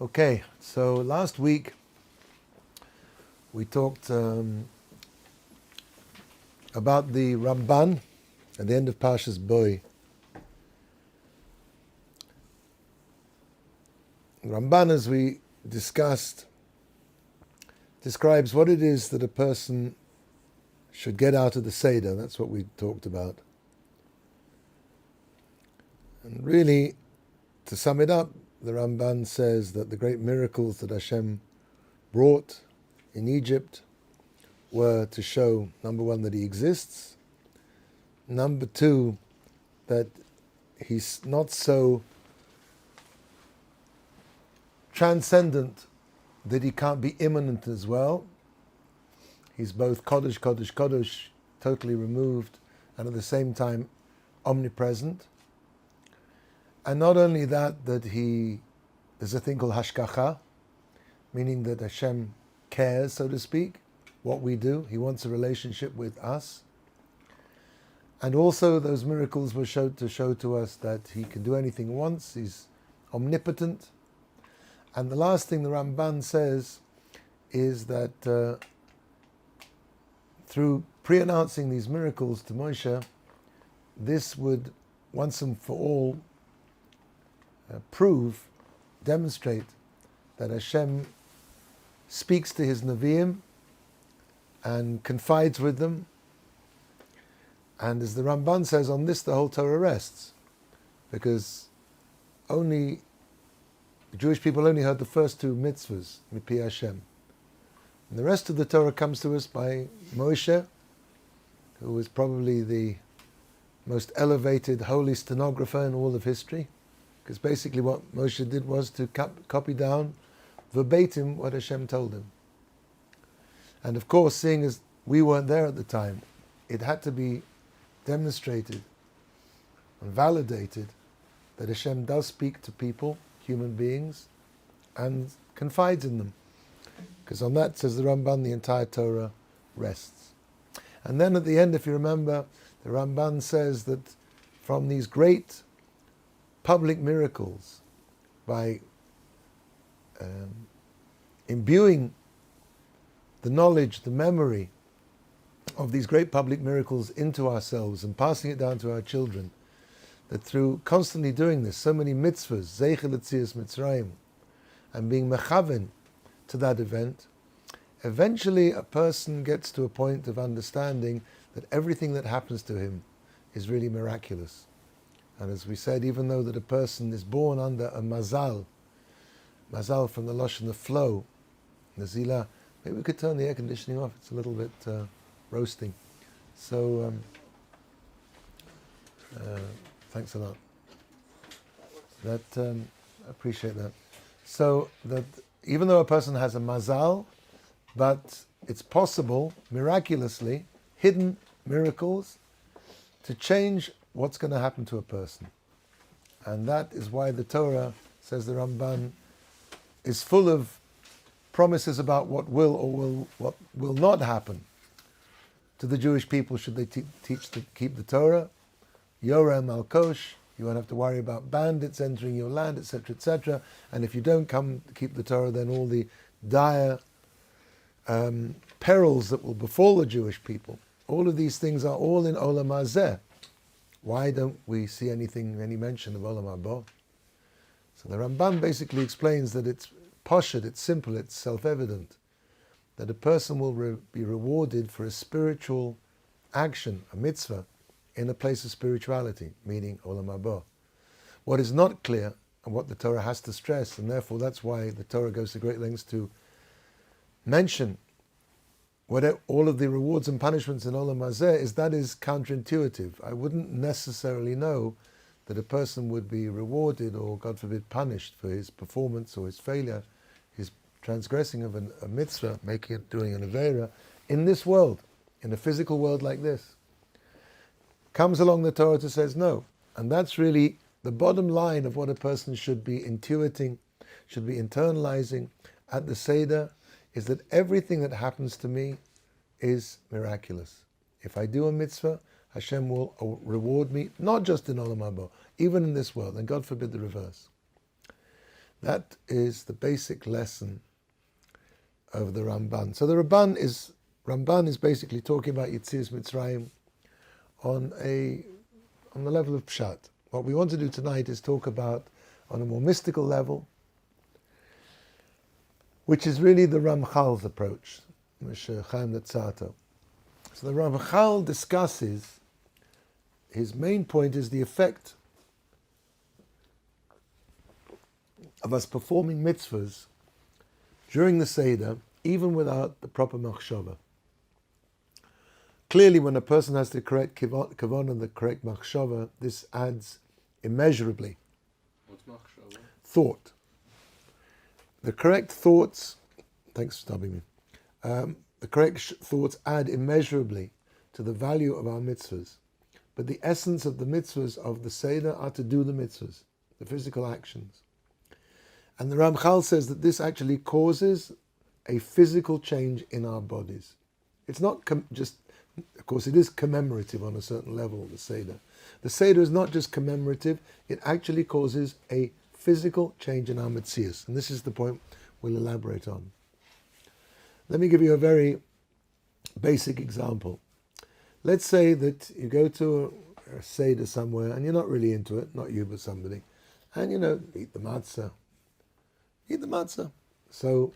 Okay, so last week we talked about the Ramban at the end of Parshas Boi. Ramban, as we discussed, describes what it is that a person should get out of the Seder. That's what we talked about. And really, to sum it up, the Ramban says that the great miracles that Hashem brought in Egypt were to show, number one, that He exists, number two, that He's not so transcendent that He can't be immanent as well. He's both Kodesh, Kodesh, Kodesh, totally removed, and at the same time omnipresent. And not only that, that there's a thing called hashgacha, meaning that Hashem cares, so to speak, what we do. He wants a relationship with us. And also those miracles were to show to us that He can do anything He wants. He's omnipotent. And the last thing the Ramban says is that through pre-announcing these miracles to Moshe, this would once and for all demonstrate that Hashem speaks to His Nevi'im and confides with them. And as the Ramban says, on this the whole Torah rests, because the Jewish people only heard the first two mitzvahs, Mipi Hashem. And the rest of the Torah comes to us by Moshe, who was probably the most elevated holy stenographer in all of history, because basically what Moshe did was to copy down verbatim what Hashem told him. And of course, seeing as we weren't there at the time, it had to be demonstrated and validated that Hashem does speak to people, human beings, and confides in them. Because on that, says the Ramban, the entire Torah rests. And then at the end, if you remember, the Ramban says that from these great public miracles, by imbuing the knowledge, the memory of these great public miracles into ourselves and passing it down to our children, that through constantly doing this, so many mitzvahs, Zeichel L'Tzias Mitzrayim, and being mechaven to that event, eventually a person gets to a point of understanding that everything that happens to him is really miraculous. And as we said, even though that a person is born under a mazal from the lashon, the flow, nazila, maybe we could turn the air conditioning off, it's a little bit roasting. So, thanks a lot. I appreciate that. So that even though a person has a mazal, but it's possible, miraculously, hidden miracles, to change what's going to happen to a person. And that is why the Torah, says the Ramban, is full of promises about what will or what will not happen to the Jewish people should they keep the Torah. Yoreh Malkosh, you won't have to worry about bandits entering your land, etc., etc. And if you don't keep the Torah, then all the dire perils that will befall the Jewish people, all of these things are all in Olam Hazeh. Why don't we see any mention of Olam Haba? So the Ramban basically explains that it's poshut, it's simple, it's self-evident, that a person will be rewarded for a spiritual action, a mitzvah, in a place of spirituality, meaning Olam Haba. What is not clear, and what the Torah has to stress, and therefore that's why the Torah goes to great lengths to mention all of the rewards and punishments in Olam Hazeh, is counterintuitive. I wouldn't necessarily know that a person would be rewarded or, God forbid, punished for his performance or his failure, his transgressing of a mitzvah, doing an aveira, in this world, in a physical world like this. Comes along the Torah to says no. And that's really the bottom line of what a person should be intuiting, should be internalizing at the Seder, is that everything that happens to me is miraculous. If I do a mitzvah, Hashem will reward me, not just in Olam Haba, even in this world, and God forbid the reverse. That is the basic lesson of the Ramban. So the Ramban is basically talking about Yetzias Mitzrayim on the level of Pshat. What we want to do tonight is talk about on a more mystical level, which is really the Ramchal's approach, Moshe Chaim Luzatto. So the Ramchal discusses, his main point is the effect of us performing mitzvahs during the Seder, even without the proper machshava. Clearly, when a person has the correct kavanah and the correct machshava, this adds immeasurably. What's machshava? Thought. The correct thoughts, thanks for stopping me, the correct thoughts add immeasurably to the value of our mitzvahs. But the essence of the mitzvahs of the Seder are to do the mitzvahs, the physical actions. And the Ramchal says that this actually causes a physical change in our bodies. It's not just, of course, it is commemorative on a certain level, the Seder. The Seder is not just commemorative, it actually causes a physical change in our metzius. And this is the point we'll elaborate on. Let me give you a very basic example. Let's say that you go to a Seder somewhere and you're not really into it, not you but somebody, and eat the matzah. Eat the matzah. So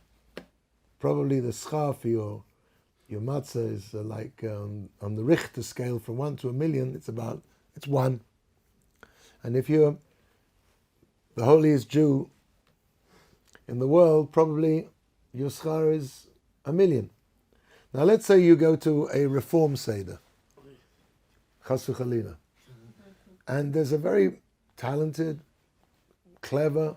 probably the schar for your matzah is like on the Richter scale from 1 to 1,000,000, it's 1. And if you're the holiest Jew in the world, probably your schar is 1,000,000. Now let's say you go to a Reform Seder, Chas v'chalila, and there's a very talented, clever,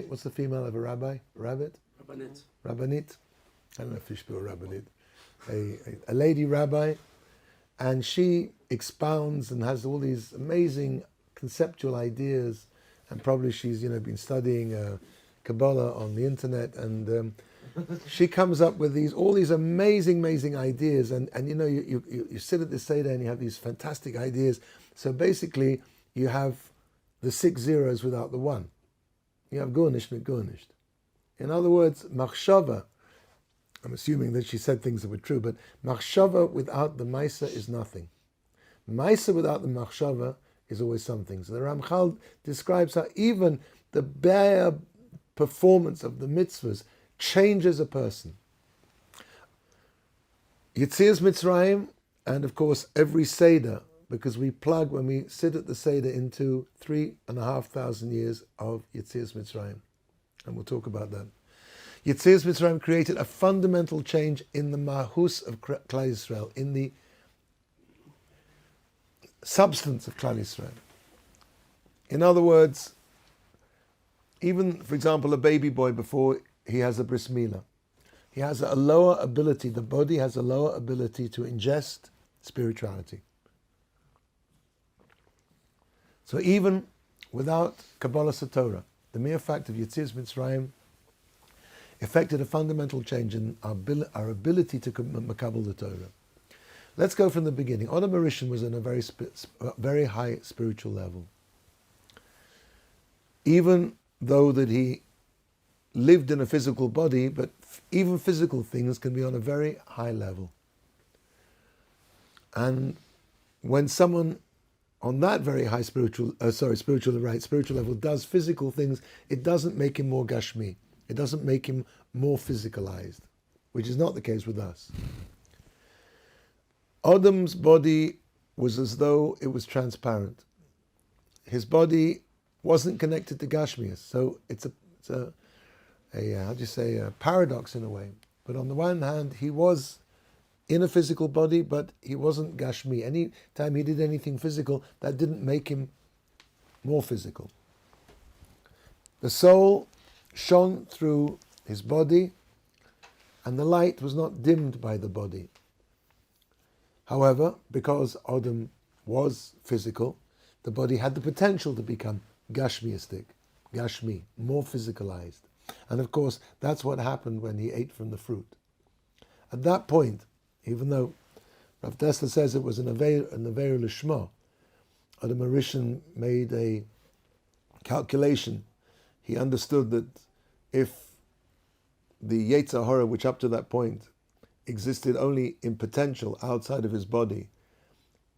what's the female of a rabbi? Rabbit? Rabbanit. Rabbanit. I don't know if you spell Rabbanit. A lady rabbi, and she expounds and has all these amazing conceptual ideas, and probably she's been studying Kabbalah on the internet, and she comes up with all these amazing ideas, and you sit at the Seder and you have these fantastic ideas. So basically you have the 6 zeros without the 1. You have Gornish mit Gornish. In other words, machshava, I'm assuming that she said things that were true, but machshava without the maisa is nothing. Maisa without the machshava is always something. So the Ramchal describes how even the bare performance of the mitzvahs changes a person. Yetzias Mitzrayim, and of course every Seder, because we plug, when we sit at the Seder, into 3,500 years of Yetzias Mitzrayim. And we'll talk about that. Yetzias Mitzrayim created a fundamental change in the mahus of Klal Yisrael, in the substance of Klal Yisrael. In other words, even, for example, a baby boy before he has a bris milah, he has a lower ability, the body has a lower ability to ingest spirituality. So even without Kabbalah Torah, the mere fact of Yetzias Mitzrayim effected a fundamental change in our ability to makabel the Torah. Let's go from the beginning. Adam Arishan was on a very high spiritual level. Even though that he lived in a physical body, but even physical things can be on a very high level. And when someone on that very high spiritual level does physical things, it doesn't make him more gashmi. It doesn't make him more physicalized, which is not the case with us. Adam's body was as though it was transparent. His body wasn't connected to Gashmias, so it's a paradox in a way. But on the one hand, he was in a physical body, but he wasn't Gashmi. Any time he did anything physical, that didn't make him more physical. The soul shone through his body, and the light was not dimmed by the body. However, because Adam was physical, the body had the potential to become Gashmiistic, Gashmi, more physicalized. And of course, that's what happened when he ate from the fruit. At that point, even though Rav Dessler says it was an Aveir Lishma, Adam Arishan made a calculation, he understood that if the Yetzer Hara, which up to that point existed only in potential outside of his body,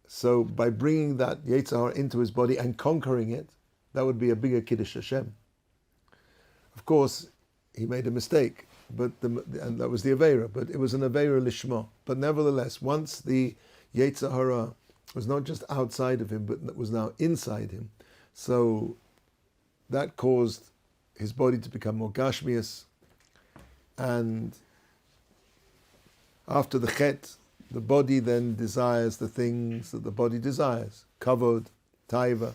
so by bringing that Yetzer Hara into his body and conquering it, that would be a bigger Kiddush Hashem. Of course, he made a mistake, and that was the Aveira, but it was an Aveira Lishma. But nevertheless, once the Yetzer Hara was not just outside of him, but was now inside him, so that caused his body to become more gashmius, and after the chet, the body then desires the things that the body desires, kavod, taiva.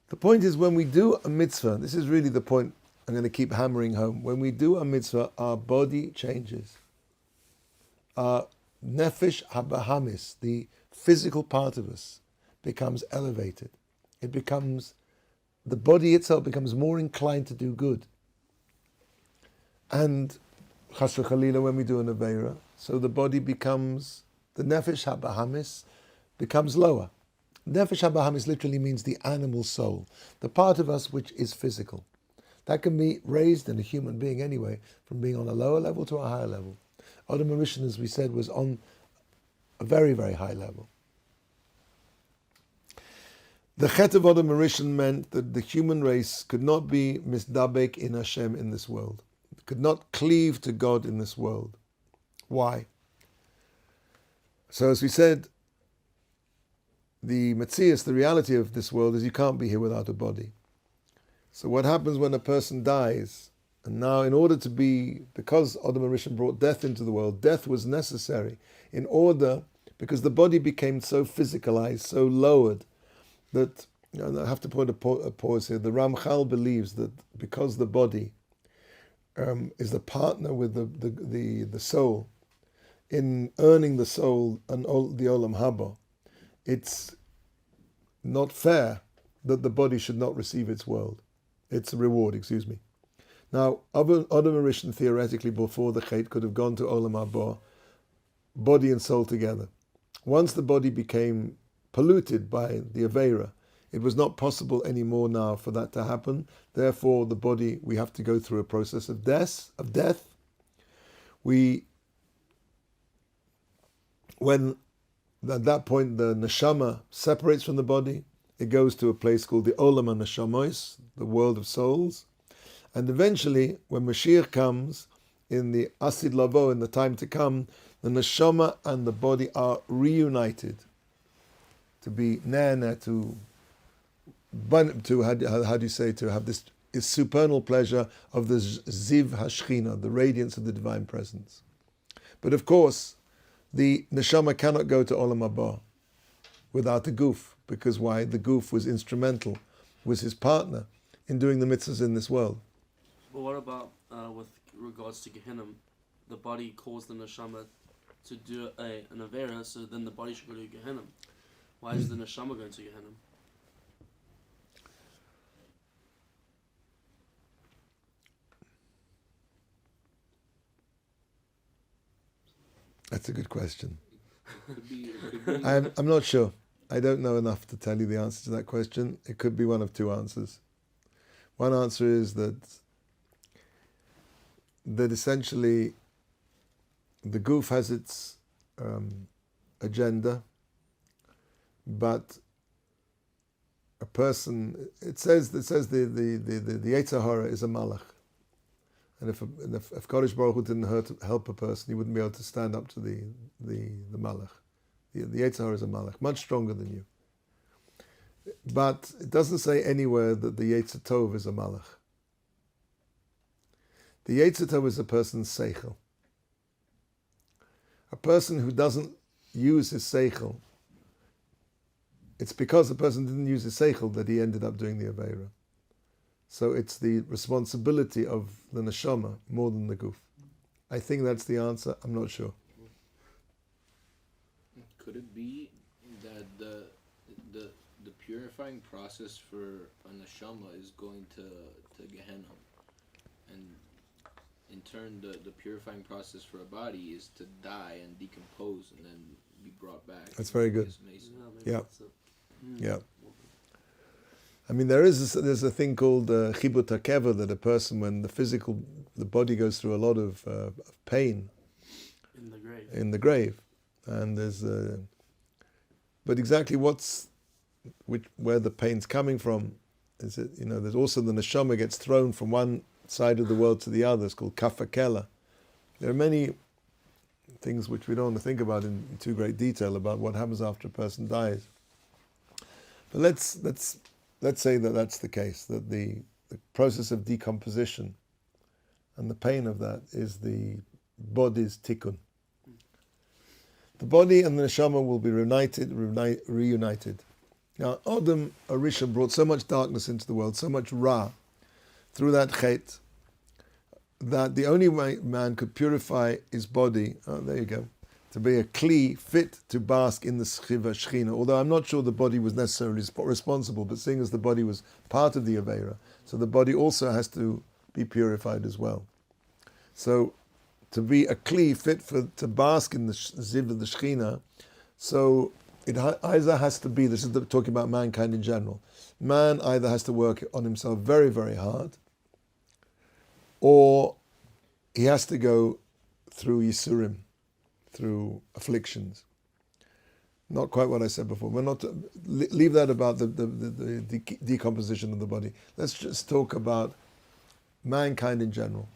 The point is, when we do a mitzvah, this is really the point I'm going to keep hammering home. When we do a mitzvah, our body changes. Our nefesh habahamis, the physical part of us, becomes elevated. The body itself becomes more inclined to do good. And chas v'chalila, when we do an aveira, so the body becomes, the nefesh habahamis becomes lower. Nefesh habahamis literally means the animal soul, the part of us which is physical. That can be raised in a human being anyway, from being on a lower level to a higher level. Adam Rishon, as we said, was on a very, very high level. The chet of Adam Rishon meant that the human race could not be misdabek in Hashem in this world. It could not cleave to God in this world. Why? So as we said, the metzias, the reality of this world, is you can't be here without a body. So what happens when a person dies? And now, in order to be, because Adam Rishon brought death into the world, death was necessary in order, because the body became so physicalized, so lowered, that, I have to put a pause here. The Ramchal believes that because the body is the partner with the soul in earning the soul and the Olam Haba, it's not fair that the body should not receive its reward. Now, Adam Rishon theoretically before the Chet could have gone to Olam Haba, body and soul together. Once the body became polluted by the Aveira, it was not possible anymore now for that to happen. Therefore, the body, we have to go through a process of death. When at that point the neshama separates from the body, it goes to a place called the Olam HaNeshamois, the world of souls. And eventually, when Mashiach comes, in the Asid Lavo, in the time to come, the neshama and the body are reunited to be nana, to have this supernal pleasure of the Ziv Hashchina, the radiance of the divine presence. But of course, the neshama cannot go to Olam Haba without the guf, because why? The guf was instrumental, was his partner in doing the mitzvahs in this world. But what about with regards to Gehinnom? The body caused the neshama to do an avera, so then the body should go to Gehinnom. Why is the neshama going to Gehinnom? That's a good question. I'm not sure. I don't know enough to tell you the answer to that question. It could be one of two answers. One answer is that essentially the guf has its agenda, but a person, it says the Yetzer Hara is a malach. And if Kodesh Baruch Hu didn't help a person, he wouldn't be able to stand up to the malach. The Yetzer Hara is a malach, much stronger than you. But it doesn't say anywhere that the Yetzer Tov is a malach. The Yetzer Tov is a person's seichel. A person who doesn't use his seichel, it's because the person didn't use his seichel that he ended up doing the Aveira. So it's the responsibility of the neshama more than the guf. I think that's the answer. I'm not sure. Could it be that the purifying process for a neshama is going to Gehenna, and in turn the purifying process for a body is to die and decompose and then be brought back? That's very good. Yeah. I mean, there's a thing called chibut hakeva, that a person, when the body goes through a lot of pain in the grave, and there's but exactly where the pain's coming from is it, there's also the neshama gets thrown from one side of the world to the other. It's called kafakela. There are many things which we don't want to think about in too great detail about what happens after a person dies. But let's say that that's the case, that the process of decomposition and the pain of that is the body's tikkun. The body and the neshama will be reunited. Now, Adam Arisha brought so much darkness into the world, so much ra, through that chet, that the only way man could purify his body, there you go, to be a kli fit to bask in the Shechina. Although I'm not sure the body was necessarily responsible, but seeing as the body was part of the Aveira, so the body also has to be purified as well. So to be a kli fit to bask in the ziv of the Shechina, so it either has to be, this is talking about mankind in general, man either has to work on himself very, very hard, or he has to go through Yisurim, through afflictions. Not quite what I said before. We're not leave that about the decomposition of the body. Let's just talk about mankind in general.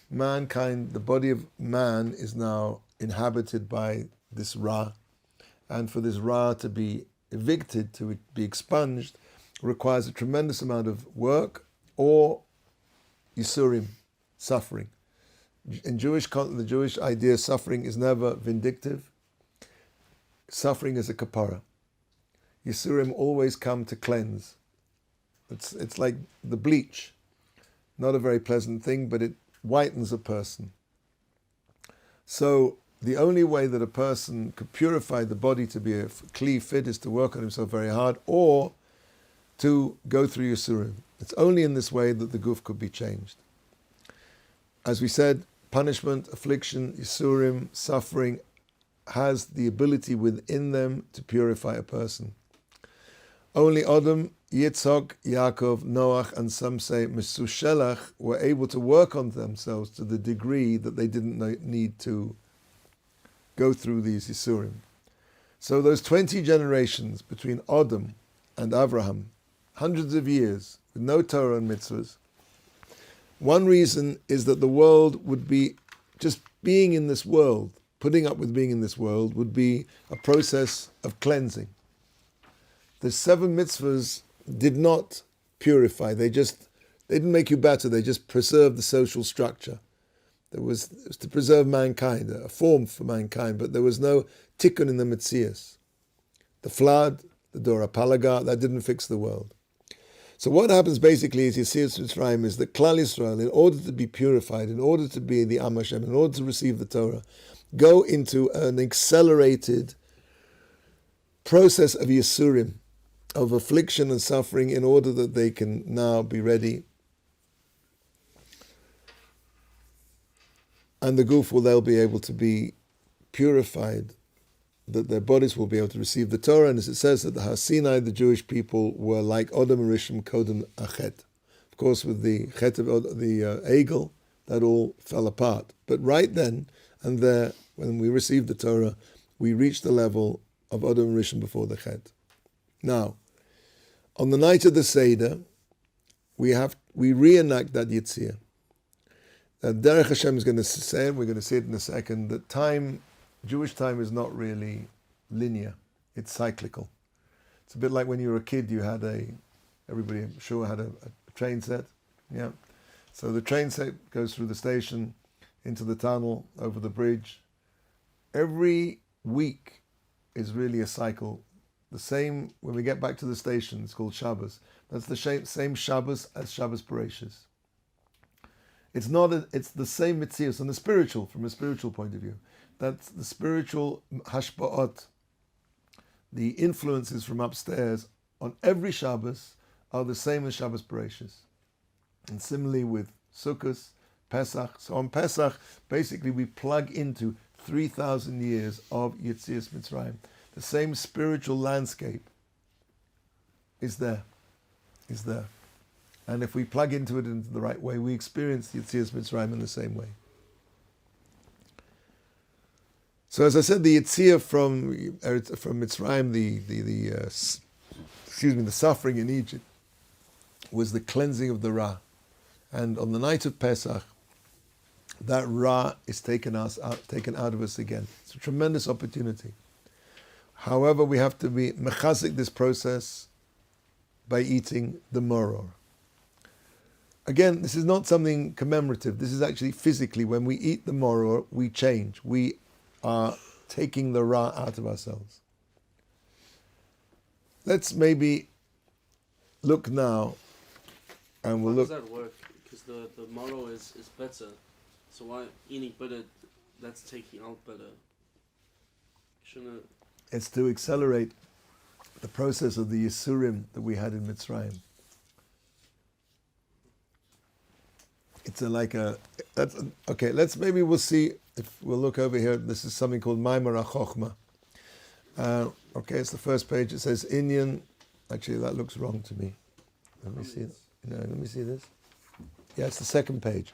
Mankind, the body of man is now inhabited by this Ra, and for this Ra to be evicted, to be expunged, requires a tremendous amount of work or Yisurim, suffering. In the Jewish idea, suffering is never vindictive. Suffering is a kapara. Yisurim always come to cleanse. It's like the bleach. Not a very pleasant thing, but it whitens a person. So the only way that a person could purify the body to be a kli fit is to work on himself very hard, or to go through Yisurim. It's only in this way that the guf could be changed. As we said, punishment, affliction, Yisurim, suffering, has the ability within them to purify a person. Only Adam, Yitzhak, Yaakov, Noach, and some say Mesushelach were able to work on themselves to the degree that they didn't need to go through these Yisurim. So those 20 generations between Adam and Avraham, hundreds of years, with no Torah and mitzvahs, one reason is that the world would be, just being in this world, putting up with being in this world, would be a process of cleansing. The 7 mitzvahs did not purify. They didn't make you better. They just preserved the social structure. It was to preserve mankind, a form for mankind, but there was no tikkun in the metzias. The flood, the Dora Palaga, that didn't fix the world. So what happens basically is Yetzias Mitzrayim is that Klal Yisrael, in order to be purified, in order to be the Am Hashem, in order to receive the Torah, go into an accelerated process of Yisurim, of affliction and suffering, in order that they can now be ready. And the guf they'll be able to be purified, that their bodies will be able to receive the Torah. And as it says that the Har Sinai, the Jewish people, were like Odom Rishim Kodem Achet. Of course, with the Chet of the Egel, that all fell apart. But right then and there, when we received the Torah, we reached the level of Odom Rishim before the Chet. Now, on the night of the Seder, we reenact that Yitzhak. Derech Hashem is going to say, and we're going to see it in a second, that Jewish time is not really linear. It's cyclical. It's a bit like when you were a kid, you had everybody I'm sure had a train set. Yeah. So the train set goes through the station, into the tunnel, over the bridge. Every week is really a cycle. The same, when we get back to the station, it's called Shabbos. That's the same Shabbos as Shabbos Bereshis. It's the same mitzias from a spiritual point of view. That's the spiritual hashpa'ot. The influences from upstairs on every Shabbos are the same as Shabbos Bereshis. And similarly with Sukkot, Pesach. So on Pesach, basically we plug into 3,000 years of Yetzias Mitzrayim. The same spiritual landscape is there. is there. And if we plug into it in the right way, we experience the Yetzias Mitzrayim in the same way. So as I said, the Yetzirah from Mitzrayim, the suffering in Egypt, was the cleansing of the Ra. And on the night of Pesach, that Ra is taken out of us again. It's a tremendous opportunity. However, we have to be mechazik this process by eating the moror. Again, this is not something commemorative. This is actually physically, when we eat the moror, we change. We are taking the Ra out of ourselves. Let's maybe look now, and we'll look. How does that work? Because the morrow is better. So why eating better, that's taking out better? Shouldn't It's to accelerate the process of the Yisurim that we had in Mitzrayim. It's maybe we'll see, if we'll look over here, this is something called Maimar HaChochma. It's the first page. It says Inyan. Actually, that looks wrong to me. Let me see. Let me see this. Yeah, it's the second page.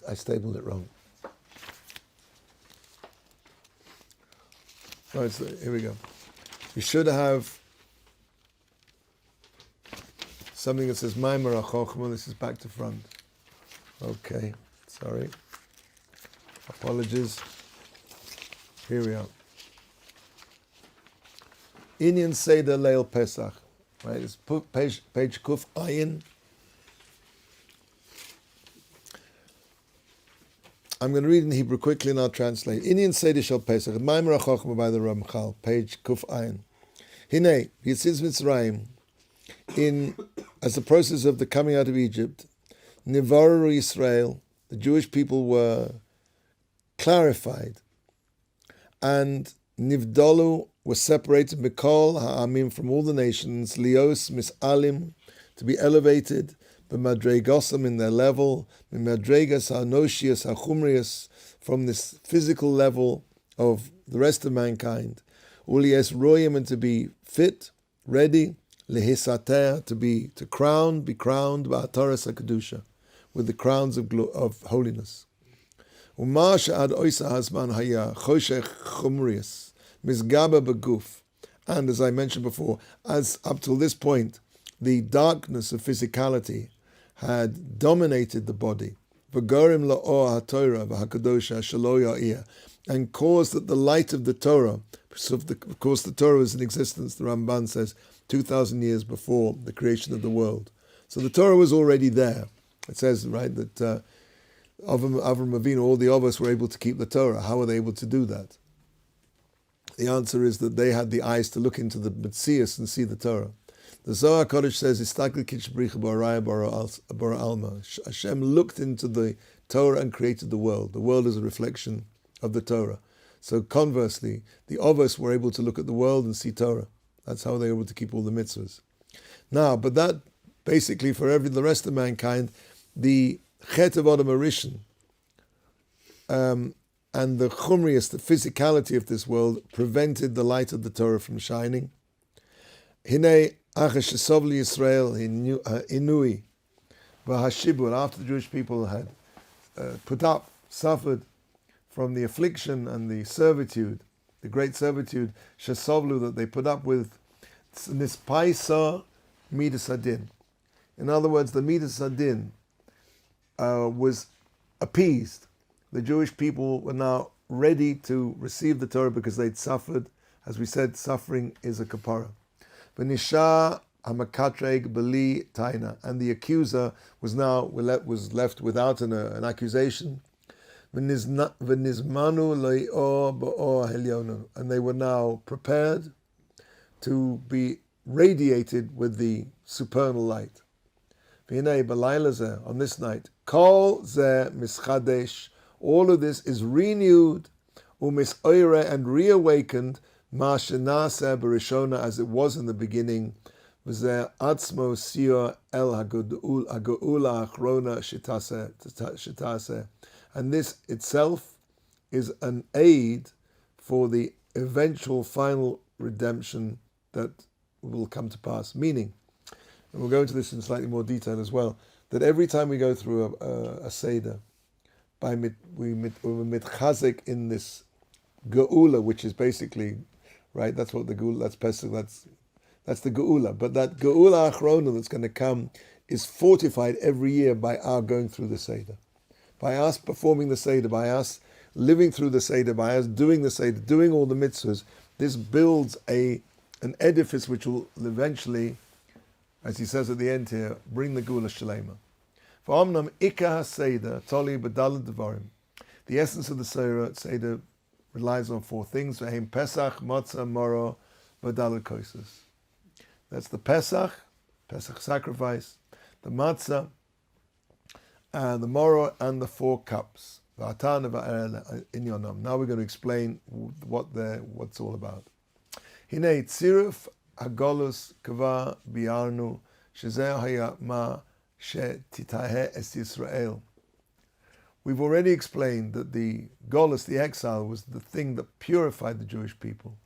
I stapled it wrong. Oh, here we go. You should have something that says Maimar HaChochma. This is back to front. Okay, sorry. Apologies. Here we are. Inyan Seder Leil Pesach. Right, it's page Kuf Ayin. I'm going to read in Hebrew quickly and I'll translate. Inyan Seder Shel Pesach. Maimar HaChochma by the Ramchal. Page Kuf Ayin. Hinei, Yetzias Mitzrayim. As the process of the coming out of Egypt, Nivaru Yisrael, the Jewish people were clarified, and Nivdalu was separated, Mikol Ha'amim, from all the nations, Lios Misalim, to be elevated, B'madregosam, in their level, B'madregas Ha'noshias Ha'chumrias, from this physical level of the rest of mankind, Ulies Royim, and to be fit, ready, Lehisater, be crowned, Ba'ataras HaKedusha, with the crowns of holiness. Umar she'ad oisa hazman haya choshech chumrius mizgaba beguf, and as I mentioned before, as up till this point, the darkness of physicality had dominated the body. V'gorim la'or haTorah v'hakadosha shelo ya'ir, and caused that the light of the Torah. So of course, the Torah was in existence. The Ramban says 2,000 years before the creation of the world. So the Torah was already there. It says, right, that Avram Avinu, all the Avos were able to keep the Torah. How were they able to do that? The answer is that they had the eyes to look into the Metzias and see the Torah. The Zohar Kodesh says, Hashem looked into the Torah and created the world. The world is a reflection of the Torah. So conversely, the Avos were able to look at the world and see Torah. That's how they were able to keep all the mitzvahs. Now, but that basically for the rest of mankind, the Chet of Adam Arishan and the Chumrius, the physicality of this world, prevented the light of the Torah from shining. Hinei Achash Sovli Yisrael Inui V'Hashibur, after the Jewish people had suffered from the affliction and the servitude, the great servitude, Shesovlu, that they put up with, Nispaisa Midas Adin. In other words, the Midas Adin was appeased. The Jewish people were now ready to receive the Torah because they'd suffered. As we said, suffering is a kapara. V'nisha hamakatreg beli taina, and the accuser was left without an accusation. V'nizmanu le'or ba'or helyonu, and they were now prepared to be radiated with the supernal light. V'hinei b'layla zeh, on this night, kol zeh mischadesh, all of this is renewed, umisoire, and reawakened, ma shenaseh b'rishona, as it was in the beginning, v'zeh atzmo siyah el ha'geula achrona shitaseh, and this itself is an aid for the eventual final redemption that will come to pass. Meaning, and we'll go into this in slightly more detail as well, that every time we go through a Seder, we're mitchazek in this geula, which is basically, right, that's what the geula, that's Pesach, that's the geula. But that geula achrona that's going to come is fortified every year by our going through the Seder. By us performing the Seder, by us living through the Seder, by us doing the Seder, doing all the mitzvahs, this builds an edifice which will eventually, as he says at the end here, bring the Geula Shalema. V'amnam ikah Seder toli b'dalad devarim. The essence of the Seder relies on four things: v'heim Pesach, Matzah, Moro, v'dalad koises. That's the Pesach sacrifice, the Matzah, and the Moro, and the 4 cups. Now we're going to explain what's all about. Hinei tziruf hagolus kava biarnu shezeh haya ma she'titahe es Yisrael. We've already explained that the golus, the exile, was the thing that purified the Jewish people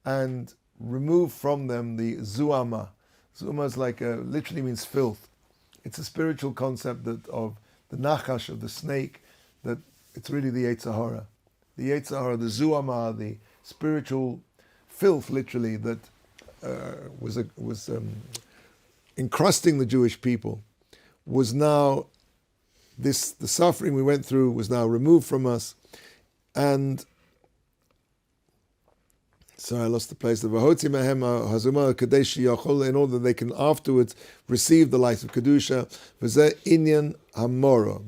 and removed from them the zuama. Zuama is literally means filth. It's a spiritual concept of the nachash, of the snake, that it's really the Yetzer Hara. The Yetzer Hara, the zuama, the spiritual filth, literally, that was encrusting the Jewish people, was now, the suffering we went through was now removed from us. And sorry, I lost the place. In order that they can afterwards receive the light of Kedusha.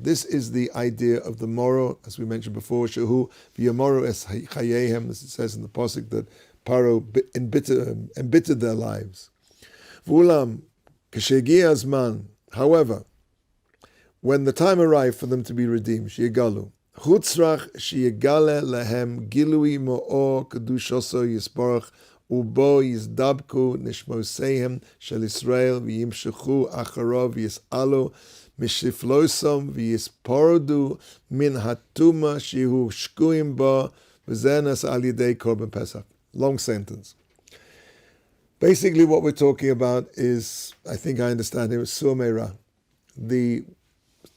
This is the idea of the Moro, as we mentioned before. Shehu v'yamoro es chayehem, as it says in the pasuk that Paro embittered their lives. V'ulam k'shegi azman. However, when the time arrived for them to be redeemed, sheyegalu. Chutzrach sheyegale lehem gilui mo'or kedushoso yisborach ubo yizdabku nishmosehem shel Yisrael v'yimshechu acharov yis'alo mishiflosom v'yisporodu min hatuma shehu shkuim ba v'zenas al yidei korban pesach. Long sentence. Basically what we're talking about is, I think I understand it, Sur Meirah. The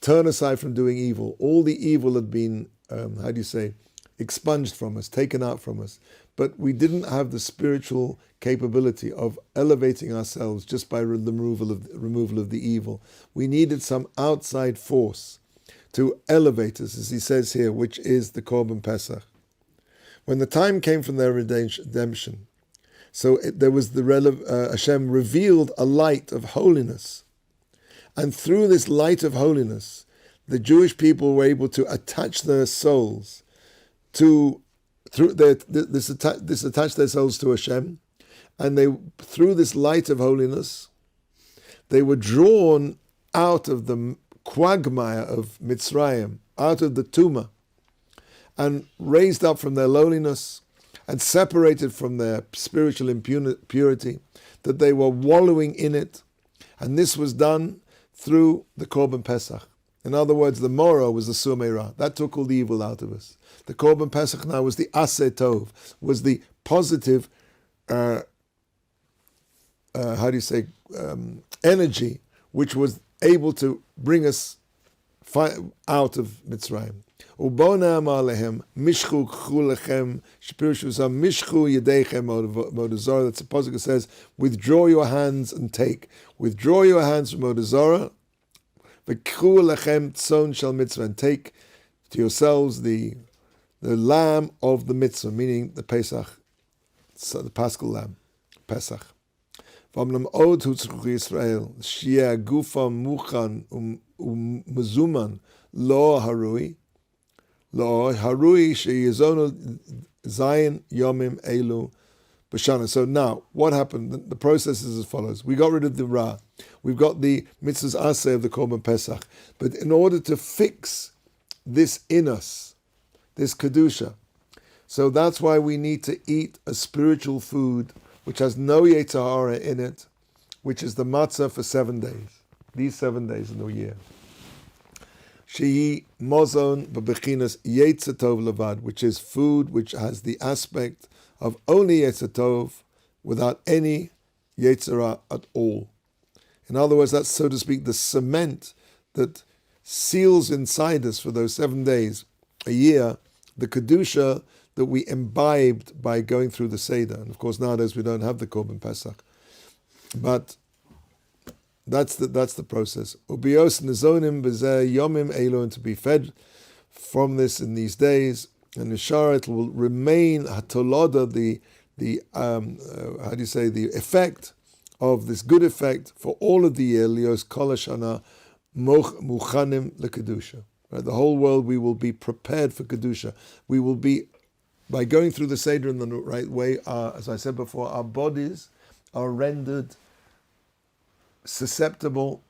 turn aside from doing evil. All the evil had been, expunged from us, taken out from us. But we didn't have the spiritual capability of elevating ourselves just by the removal of the evil. We needed some outside force to elevate us, as he says here, which is the Korban Pesach. When the time came for their redemption, Hashem revealed a light of holiness. And through this light of holiness, the Jewish people were able to attach their souls attach their souls to Hashem, and through this light of holiness, they were drawn out of the quagmire of Mitzrayim, out of the tumah, and raised up from their lowliness and separated from their spiritual impurity, that they were wallowing in it, and this was done through the Korban Pesach. In other words, the Moro was the Sur Meirah. That took all the evil out of us. The Korban Pesach now was the Aseh Tov, was the positive, energy, which was able to bring us out of Mitzrayim. Ubona amalehem mishchu kchulechem shpirushusam mishchu yedechem modazara. That's the pasuk that says, "Withdraw your hands and take." Withdraw your hands from modazara. V'kchu lechem tzon shel mitzvah, and take to yourselves the lamb of the mitzvah, meaning the Pesach, the Paschal lamb, Pesach. V'amnam od hutzruch Yisrael shia gufa muchan u'mezuman lo harui. So now, what happened? The process is as follows. We got rid of the Ra. We've got the mitzvahs aseh of the Korban Pesach. But in order to fix this in us, this Kedusha, so that's why we need to eat a spiritual food which has no Yetzer Hara in it, which is the matzah for 7 days. These 7 days in the year. Shehi mozon b'bechinas Yetzer Tov levad, which is food which has the aspect of only Yetzer Tov without any Yetzer Hara at all. In other words, that's, so to speak, the cement that seals inside us for those 7 days, a year, the Kedusha that we imbibed by going through the Seder. And of course, nowadays we don't have the Korban Pesach. But that's the process. Ubios nizonim b'zeh yomim elo, and to be fed from this in these days. And Nishara, it will remain hatoloda, the effect of this good effect for all of the year, lios kol hashana muchanim lekedusha. Right, the whole world, we will be prepared for kedusha. We will be, by going through the Seder in the right way, as I said before, our bodies are rendered susceptible,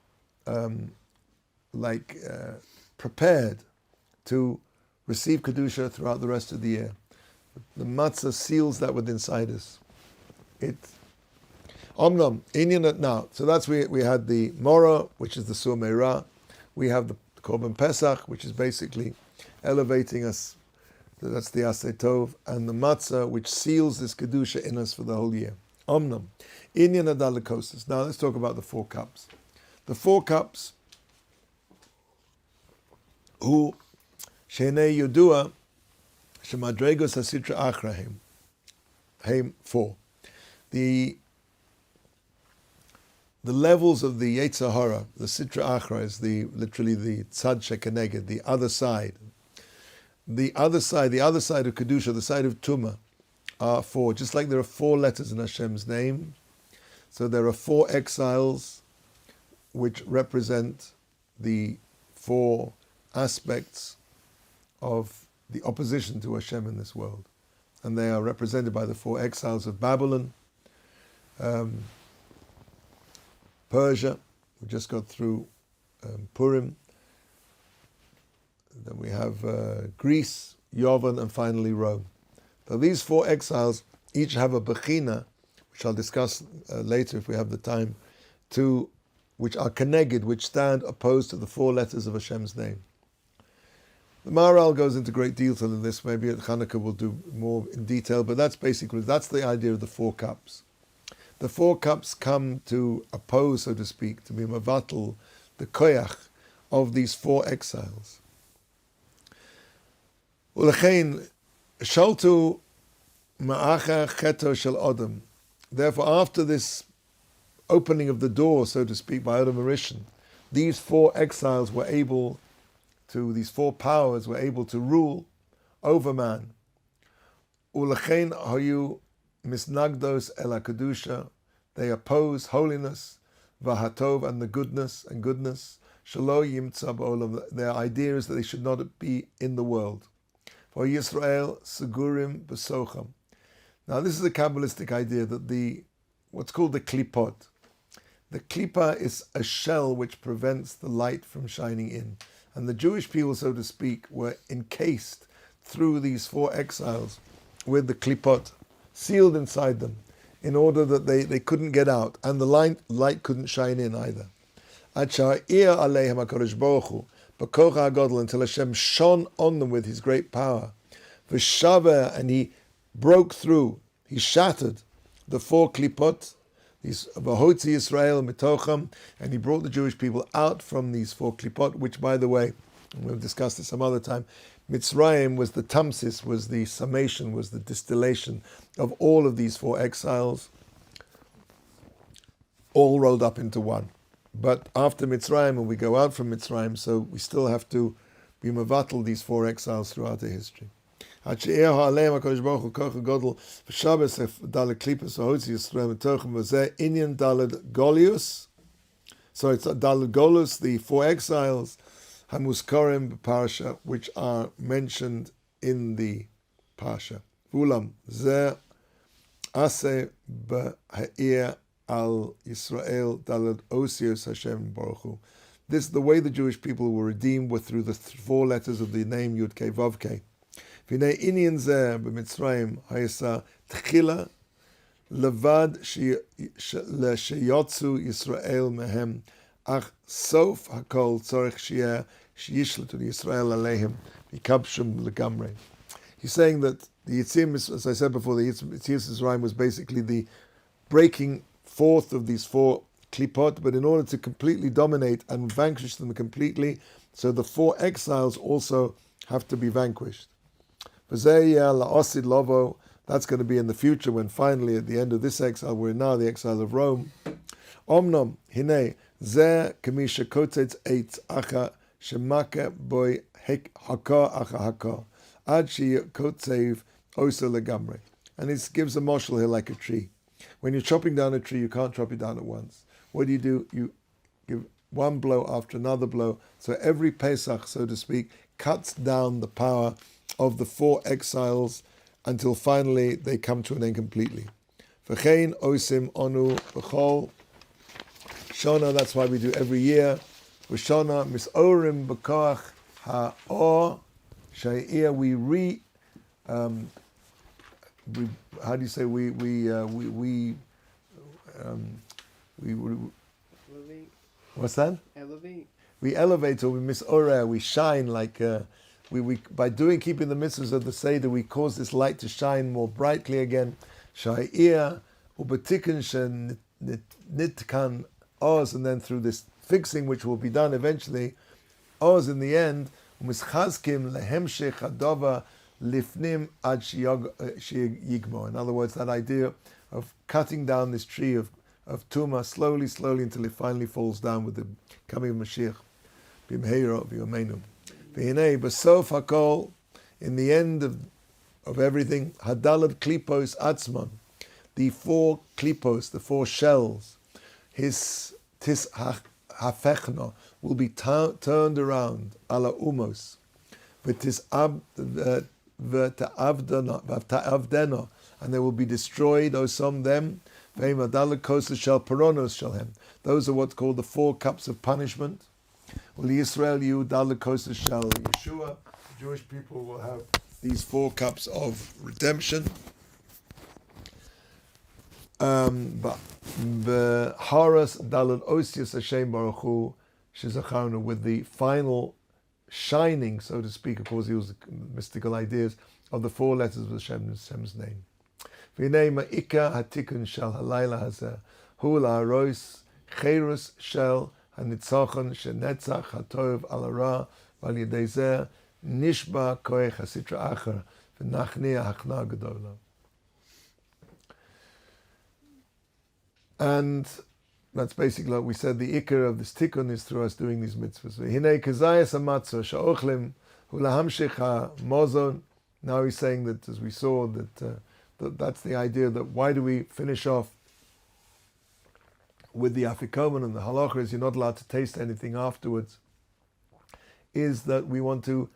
prepared to receive kedusha throughout the rest of the year. The matzah seals that within inside us. Omnom, Inyan now. So that's we had the Morah, which is the Sur Meirah. We have the Korban Pesach, which is basically elevating us. That's the Aseh Tov. And the Matzah, which seals this Kedusha in us for the whole year. Omnom, Inyan Adalikosis. Now let's talk about the 4 cups. The 4 cups, who Shenei Yudua, Shemadregos HaSitra Achrahim. Haim 4. The levels of the Yetzer Hara, the Sitra Achra, is literally the Tzad Shekeneged, the other side. The other side of Kedusha, the side of Tumah, are 4. Just like there are 4 letters in Hashem's name, so there are 4 exiles which represent the 4 aspects of the opposition to Hashem in this world. And they are represented by the 4 exiles of Babylon, Persia. We just got through Purim. Then we have Greece, Yovan, and finally Rome. So these 4 exiles each have a bechina, which I'll discuss later if we have the time, which are keneged, which stand opposed to the 4 letters of Hashem's name. The Maharal goes into great detail in this. Maybe at Hanukkah we'll do more in detail, but that's the idea of the 4 cups. The 4 cups come to oppose, so to speak, to be mavatal, the koyach of these 4 exiles. Ulechein shaltu ma'acha cheto shel Odom. Therefore, after this opening of the door, so to speak, by Odom Rishon, these 4 exiles were able to, these 4 powers were able to rule over man. Ulechein hayu misnagdos el HaKedusha, they oppose holiness, vahatov, and the goodness, shalo yimtza ba'olam, their idea is that they should not be in the world. For Yisrael, segurim b'socham. Now this is a Kabbalistic idea that what's called the klipot. The klipa is a shell which prevents the light from shining in. And the Jewish people, so to speak, were encased through these 4 exiles with the klipot sealed inside them, in order that they couldn't get out, and the light couldn't shine in either. Until Hashem shone on them with His great power. V'shaver, and He broke through, He shattered the 4 klipot, these v'hotzi Yisrael mitocham, and He brought the Jewish people out from these 4 klipot, which, by the way, we'll discuss this some other time, Mitzrayim was the tamsis, was the summation, was the distillation of all of these 4 exiles, all rolled up into one. But after Mitzrayim, when we go out from Mitzrayim, so we still have to be mavatal these 4 exiles throughout the history. So it's Daled Golus, the 4 exiles, Hamuskarim Parsha, which are mentioned in the Parsha. Ulam Zeh Ase B'Ha'ir Al Yisrael Daled Osios Hashem Baruch Hu. This, the way the Jewish people were redeemed, were through the 4 letters of the name Yud Kei Vav Kei. V'nei Inyan Zeh B'Mitzrayim Hayasa Tchila Levad Sheyotzu Yisrael Mehem Ach Sof Hakol Tzorech Shieh Sheyishletu Yisrael Aleihim Mikabshum Legamrei. He's saying that the Yitzim, as I said before, the Yitzias Mitzrayim was basically the breaking forth of these 4 klipot, but in order to completely dominate and vanquish them completely, so the four exiles also have to be vanquished. La'osid lovo, that's going to be in the future when finally at the end of this exile, we're now the exile of Rome. Omnom, hine, zeh kamisha kotetz eitz acha shemaka boy haka acha haka ad shi kotzev osa legamre. And it gives a marshal here like a tree. When you're chopping down a tree, you can't chop it down at once. What do? You give one blow after another blow. So every Pesach, so to speak, cuts down the power of the four exiles until finally they come to an end completely. V'chein osim onu b'chol Shona, that's why we do every year. V'shona misorim b'koach ha'or sha'ir, we how do you say what's that? Elevate. We elevate, or we misorah, we shine like we by keeping the mitzvahs of the Seder, we cause this light to shine more brightly again. Sha'ir ubetikin nitkan oz, and then through this fixing which will be done eventually, oz in the end, umischazkim lehemshech hadova lifnim ad yigmo. In other words, that idea of cutting down this tree of Tumah slowly until it finally falls down with the coming of Mashiach. B'mheira v'yomeinu. V'hinei b'sof hakol, in the end of everything, hadalad klipos atzman, the four klipos, the four shells, his tis hafechna, will be turned around ala umos, v'tis v'ta'avdena, and they will be destroyed, osam them. Those are what's called the four cups of punishment. Yisrael shall Yeshua. The Jewish people will have these four cups of redemption. But the Haras Dalad Osius Hashem Baruch Hu Shizachanu, with the final shining, so to speak, of course, he was mystical ideas of the four letters of Hashem's name. V'nei ma'ika hatikun shel halayla hazeh hu la'aros cherus shel hanitzachon shenetzach hatov al hara v'al yedei zeh nishba koech hasitra acher v'nachnia hachna gedola. And that's basically what we said. The ikar of this tikkun is through us doing these mitzvahs. V'hinei kezayas hamatzah sha'ochlim hu lahamshich ha'mozon. Now he's saying that, as we saw, that's the idea, that why do we finish off with the afikoman, and the halacha is you're not allowed to taste anything afterwards, is that we want to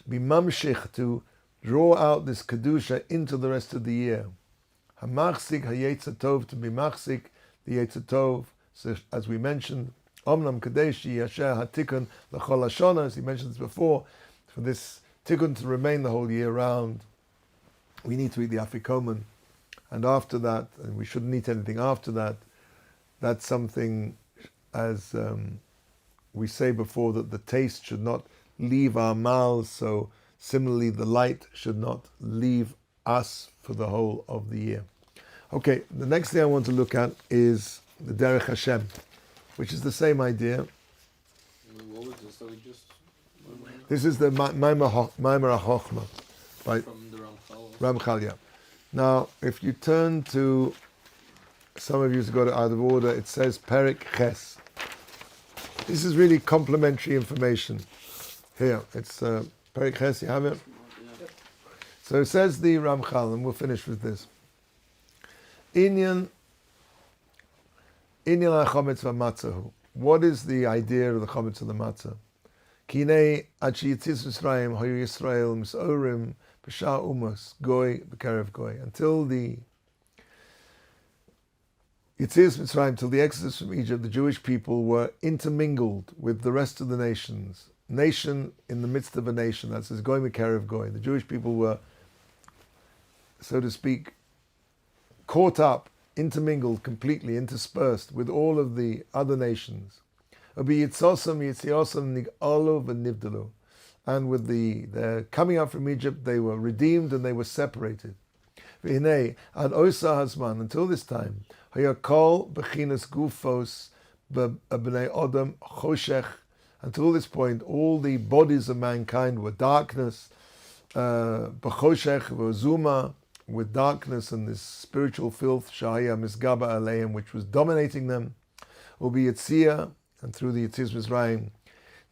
be mamshich, to draw out this kedusha into the rest of the year. Hamachzik hayetzatov, to be machzik the yetzatov. So as we mentioned, omnam kadeshi yasher hatikun l'chol hashana, as he mentioned this before, for this tikkun to remain the whole year round, we need to eat the afikoman, and after that, and we shouldn't eat anything after that. That's something, as we say before, that the taste should not leave our mouths, so similarly the light should not leave us for the whole of the year. Okay, the next thing I want to look at is the Derech Hashem, which is the same idea. What was this that we just... This is the Maimer HaChochma by From the Ramchal. Ramchal, yeah. Now, if you turn to, some of you have got it out of order, it says Perik Ches. This is really complementary information. Here, it's Perik Ches, you have it? Yeah. So it says the Ramchal, and we'll finish with this. Inyan HaChometz VaMatzah. What is the idea of the Chometz and the Matzah? Kinei ad sheyitzis Mitzrayim hayu Yisrael misorim b'shar umos goy b'kerev goy. Until the Yitzis Mitzrayim, till the exodus from Egypt, the Jewish people were intermingled with the rest of the nations. Nation in the midst of a nation. That says goy b'kerev goy. The Jewish people were, so to speak, caught up, intermingled, completely interspersed with all of the other nations. And with the coming up from Egypt, they were redeemed and they were separated. Until this time, b'nei Adam choshech. Until this point, all the bodies of mankind were darkness, b'choshech v'zuma, with darkness and this spiritual filth, shahaya misgaba aleim, which was dominating them, ubi yitzia, and through the Yetzias Mizrayim,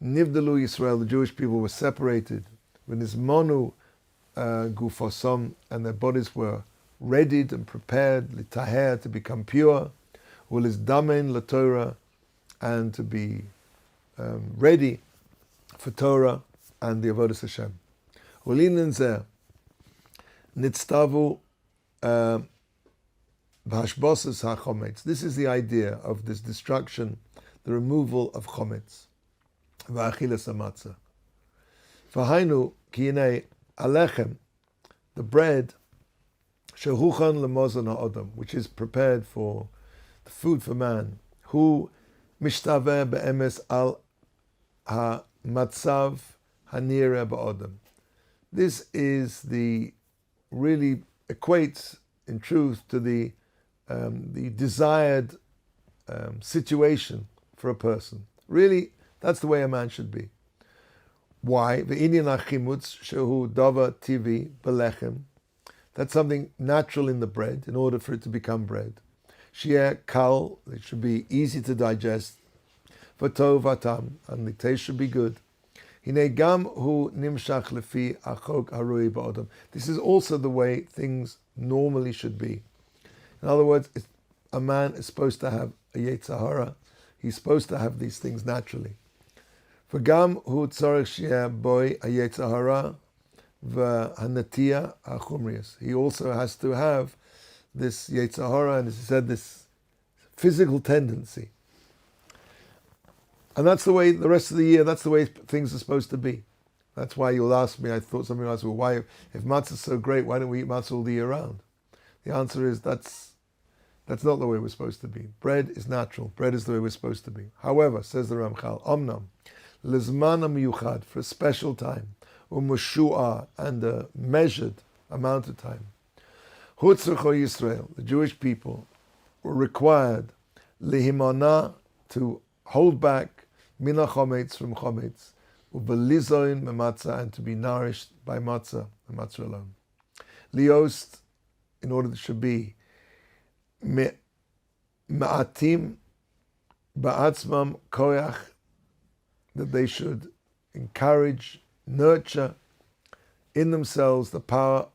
nivdalu Yisrael, the Jewish people were separated, v'nizmonu gufosom, and their bodies were readied and prepared, litaher, to become pure, ulis damen laTorah, and to be ready for Torah and the Avodas Hashem. Ulinen zeh nitztavu b'hashbosas hachometz. This is the idea of this destruction, the removal of chometz. V'achilas hamatzah. V'hainu ki yinei alechem, the bread, shehuchan lemozon ha'odam, which is prepared for the food for man, hu mishtaveh be'emes al ha-matzav hanira ba'odam. This is the, really equates in truth to the desired situation for a person. Really, that's the way a man should be. Why? Ve'inyan hachimutz shehu davar tivi belechem. That's something natural in the bread, in order for it to become bread. Shi'er kal, it should be easy to digest. V'tov v'tam, and the taste should be good. Hinei gam hu nimshach lefi achok harui ba'odam. This is also the way things normally should be. In other words, a man is supposed to have a yetzer hara. He's supposed to have these things naturally. V'gam hu tzarech she'er boy a yetzer hara v'hanatia achumrius. He also has to have this yetzer hara, and as he said, this physical tendency. And that's the way the rest of the year, that's the way things are supposed to be. That's why you'll ask me, I thought somebody will ask, well, why, if matzah is so great, why don't we eat matzah all the year round? The answer is that's not the way we're supposed to be. Bread is natural. Bread is the way we're supposed to be. However, says the Ramchal, omnam, lizman miyuchad, for a special time, u'mushu'ah, and a measured amount of time. Hutzrucho Yisrael, the Jewish people, were required, lihimana, to hold back mina chometz, from chometz, ubelizoin mematzah, and to be nourished by matzah, the matzah alone. Liost, in order that it should be ma'atim ba'atzmam koyach, that they should encourage, nurture in themselves the power,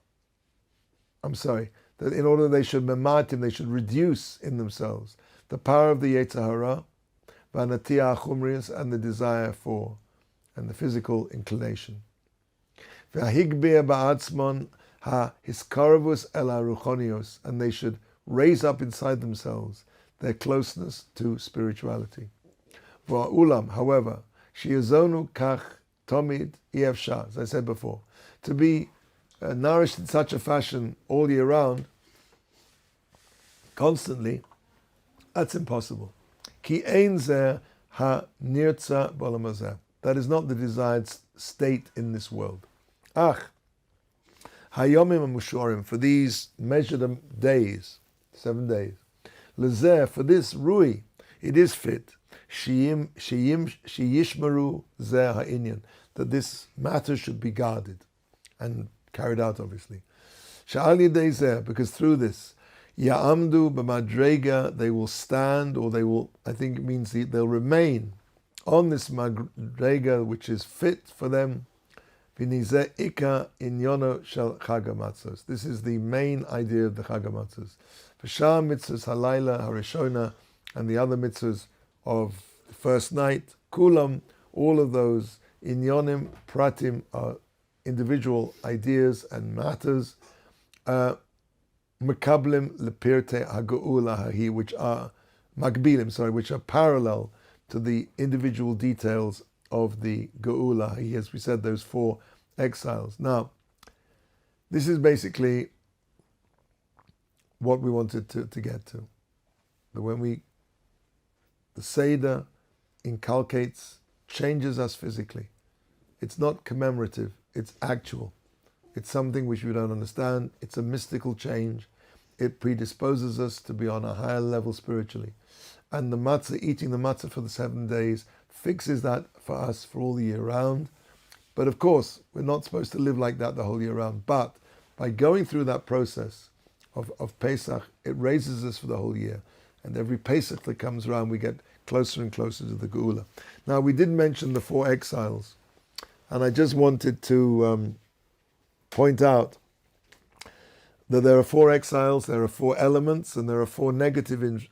that in order they should mematim, they should reduce in themselves the power of the yetzer hara, v'anatia achumrius, and the desire for, and the physical inclination. V'ahigbir ba'atzmon ha-hiskarvus el ha-ruchonios, and they should raise up inside themselves their closeness to spirituality. V'a'ulam, however, shi'ezonu kach tomid efshar, as I said before, to be nourished in such a fashion all year round, constantly, that's impossible. Ki ein zeh ha-nirtza b'olam hazeh. That is not the desired state in this world. Ach, hayomim ha-mushorim, for these measured days, 7 days. Lezeh, for this rui, it is fit, sheyishmeru zeh ha'inyan, that this matter should be guarded and carried out, obviously. Sha'al yedei zeh, because through this, Ya'amdu b'madrega, they will stand, or they will, I think it means they'll remain on this madrega, which is fit for them. V'nizeh ika inyono shel Chag HaMatzos. This is the main idea of the Chag HaMatzos. V'shar mitzvahs halayla harishona, and the other mitzvahs of the first night, kulam, all of those inyonim, pratim, are individual ideas and matters. Mekablim lepirte haga'ula hahi, which are magbilim, which are parallel to the individual details of the Geula hahi, as we said, those 4 exiles. Now, this is basically what we wanted to get to. That the Seder inculcates, changes us physically. It's not commemorative, it's actual. It's something which we don't understand. It's a mystical change. It predisposes us to be on a higher level spiritually. and the matzah, eating the matzah for the 7 days, fixes that for us for all the year round. But of course, we're not supposed to live like that the whole year round. But by going through that process of Pesach, it raises us for the whole year. And every Pesach that comes around, we get closer and closer to the Geula. Now, we did mention the 4 exiles. And I just wanted to point out that there are 4 exiles, there are 4 elements, and there are 4 negative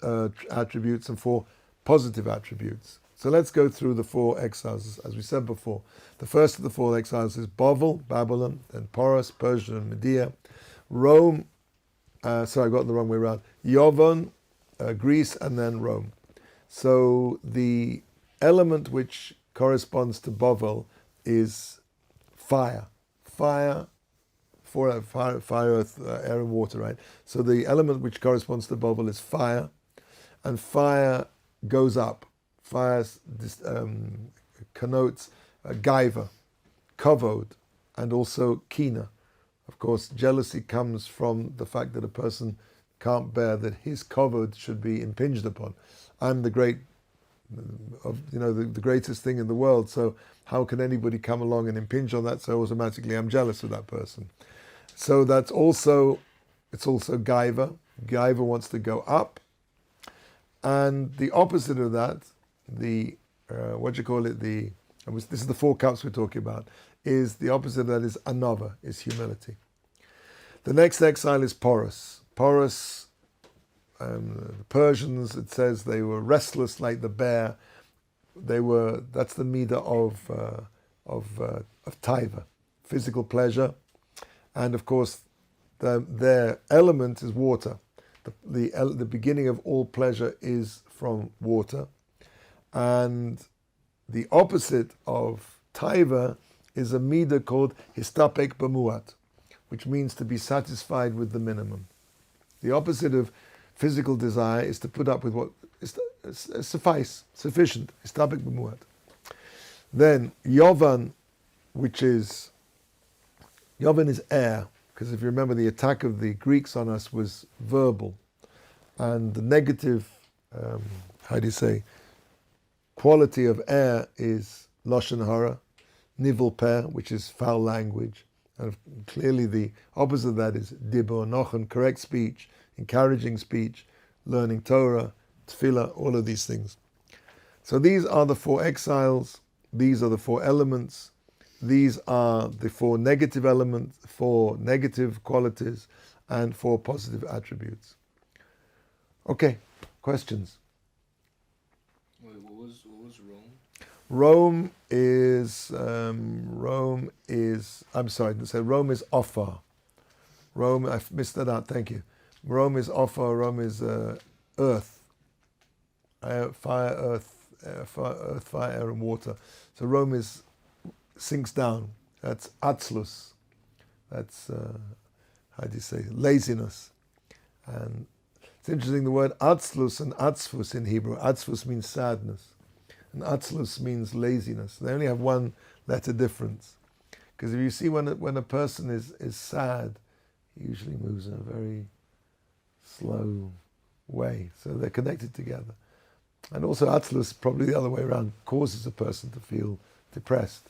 attributes and 4 positive attributes. So let's go through the 4 exiles, as we said before. The first of the 4 exiles is Bavel, Babylon, then Porus, Persia, and Media. Rome, sorry, I got it the wrong way around. Yavon, Greece, and then Rome. So the element which corresponds to Bavel is fire. Fire, earth, air, and water, right? So the element which corresponds to Bavel is fire, and fire goes up. Fire connotes gaiva, kavod, and also kina. Of course, jealousy comes from the fact that a person can't bear that his kavod should be impinged upon. I'm the the greatest thing in the world, so how can anybody come along and impinge on that? So automatically I'm jealous of that person. So it's also gaiva. Gaiva wants to go up. And the opposite of that, this is the 4 cups we're talking about, is the opposite of that is anava, is humility. The next exile is Porus. Porus, the Persians, it says they were restless like the bear. That's the midah of taiva, physical pleasure. And of course, their element is water. The beginning of all pleasure is from water. And the opposite of taiva is a midah called histapek b'muat, which means to be satisfied with the minimum. The opposite of physical desire is to put up with what is sufficient. Histapek b'muat. Then Yovan, Yovan is air, because if you remember, the attack of the Greeks on us was verbal, and the negative, quality of air is lashon hara, nivel peh, which is foul language, and clearly the opposite of that is dibur nochen, correct speech, encouraging speech, learning Torah, tefillah, all of these things. So these are the 4 exiles. These are the 4 elements. These are the 4 negative elements, 4 negative qualities, and 4 positive attributes. Okay, questions? Wait, what was Rome? Rome is Ophir. Rome, I missed that out, thank you. Rome is Ophir, Rome is earth. Fire, air, and water. So Rome sinks down. That's atzlus. That's, laziness. And it's interesting, the word atzlus and atzfus in Hebrew. Atzfus means sadness, and atzlus means laziness. They only have 1 letter difference. Because if you see when a person is sad, he usually moves in a very slow way. So they're connected together. And also atzlus, probably the other way around, causes a person to feel depressed.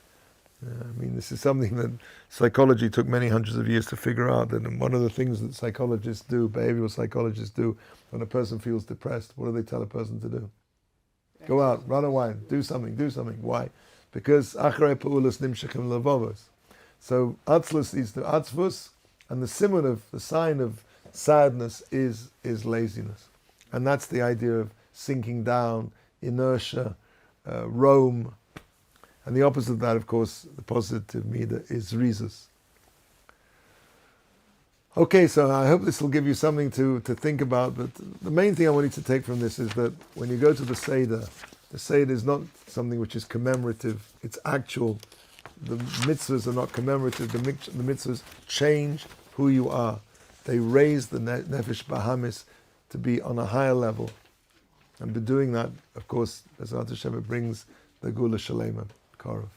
This is something that psychology took many hundreds of years to figure out. That one of the things that psychologists do, behavioral psychologists do, when a person feels depressed, what do they tell a person to do? Go out, run away, do something. Why? Because acharei pa'ulas nimshachim levavos. So atzlus leads to atzvus, and the sign of sadness is laziness. And that's the idea of sinking down, inertia, Rome. And the opposite of that, of course, the positive midah is rizus. Okay, so I hope this will give you something to think about, but the main thing I want you to take from this is that when you go to the Seder is not something which is commemorative, it's actual. The mitzvahs are not commemorative, the mitzvahs change who you are. They raise the nefesh bahamis to be on a higher level. And by doing that, of course, as Hashem, it brings the Gula Shalema, Korov.